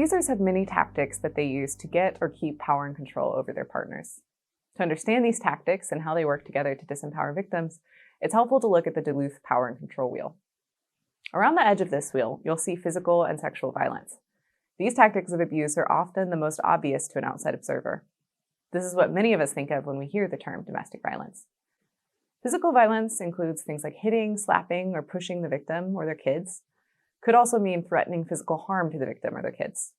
Abusers have many tactics that they use to get or keep power and control over their partners. To understand these tactics and how they work together to disempower victims, it's helpful to look at the Duluth power and control wheel. Around the edge of this wheel, you'll see physical and sexual violence. These tactics of abuse are often the most obvious to an outside observer. This is what many of us think of when we hear the term domestic violence. Physical violence includes things like hitting, slapping, or pushing the victim or their kids. Could also mean threatening physical harm to the victim or their kids.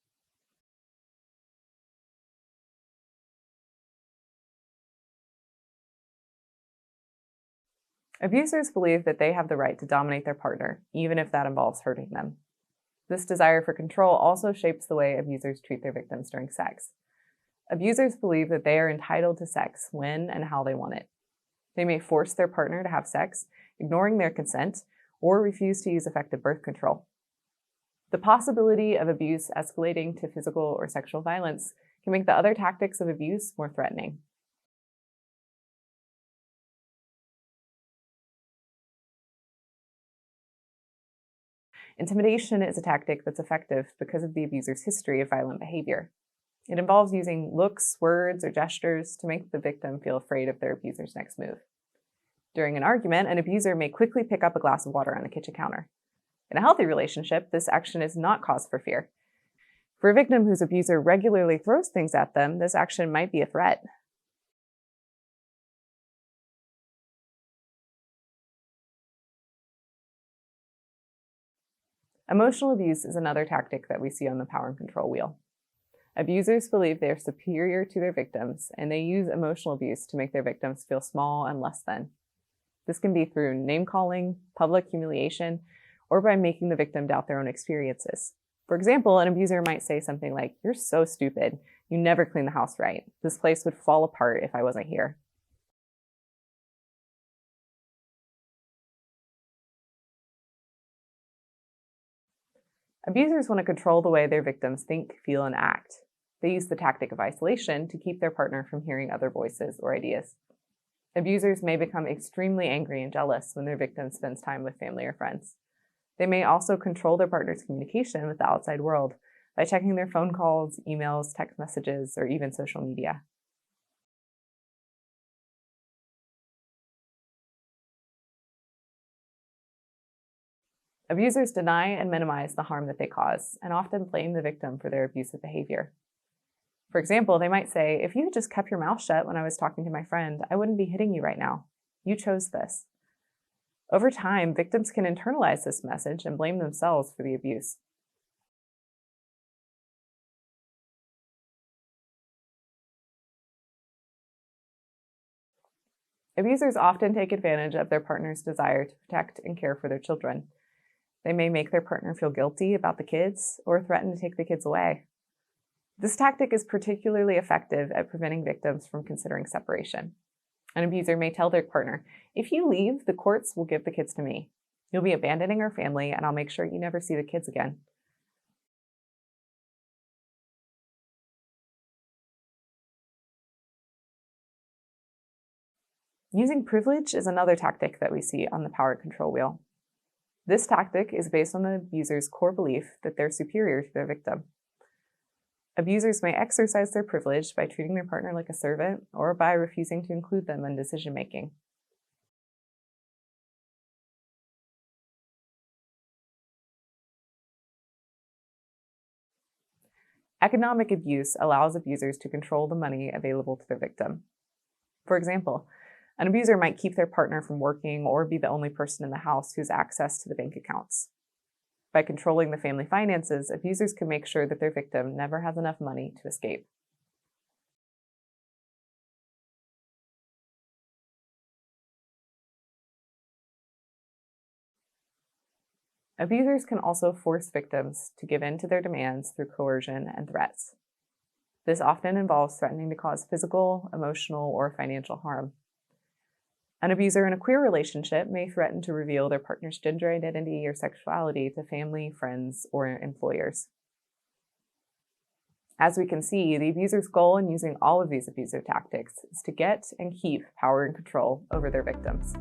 Abusers believe that they have the right to dominate their partner, even if that involves hurting them. This desire for control also shapes the way abusers treat their victims during sex. Abusers believe that they are entitled to sex when and how they want it. They may force their partner to have sex, ignoring their consent, or refuse to use effective birth control. The possibility of abuse escalating to physical or sexual violence can make the other tactics of abuse more threatening. Intimidation is a tactic that's effective because of the abuser's history of violent behavior. It involves using looks, words, or gestures to make the victim feel afraid of their abuser's next move. During an argument, an abuser may quickly pick up a glass of water on the kitchen counter. In a healthy relationship, this action is not cause for fear. For a victim whose abuser regularly throws things at them, this action might be a threat. Emotional abuse is another tactic that we see on the power and control wheel. Abusers believe they are superior to their victims, and they use emotional abuse to make their victims feel small and less than. This can be through name-calling, public humiliation, or by making the victim doubt their own experiences. For example, an abuser might say something like, "You're so stupid. You never clean the house right. This place would fall apart if I wasn't here." Abusers want to control the way their victims think, feel, and act. They use the tactic of isolation to keep their partner from hearing other voices or ideas. Abusers may become extremely angry and jealous when their victim spends time with family or friends. They may also control their partner's communication with the outside world by checking their phone calls, emails, text messages, or even social media. Abusers deny and minimize the harm that they cause, and often blame the victim for their abusive behavior. For example, they might say, "If you had just kept your mouth shut when I was talking to my friend, I wouldn't be hitting you right now. You chose this." Over time, victims can internalize this message and blame themselves for the abuse. Abusers often take advantage of their partner's desire to protect and care for their children. They may make their partner feel guilty about the kids or threaten to take the kids away. This tactic is particularly effective at preventing victims from considering separation. An abuser may tell their partner, "If you leave, the courts will give the kids to me. You'll be abandoning our family, and I'll make sure you never see the kids again." Using privilege is another tactic that we see on the power control wheel. This tactic is based on the abuser's core belief that they're superior to their victim. Abusers may exercise their privilege by treating their partner like a servant or by refusing to include them in decision-making. Economic abuse allows abusers to control the money available to their victim. For example, an abuser might keep their partner from working or be the only person in the house who has access to the bank accounts. By controlling the family finances, abusers can make sure that their victim never has enough money to escape. Abusers can also force victims to give in to their demands through coercion and threats. This often involves threatening to cause physical, emotional, or financial harm. An abuser in a queer relationship may threaten to reveal their partner's gender identity or sexuality to family, friends, or employers. As we can see, the abuser's goal in using all of these abusive tactics is to get and keep power and control over their victims.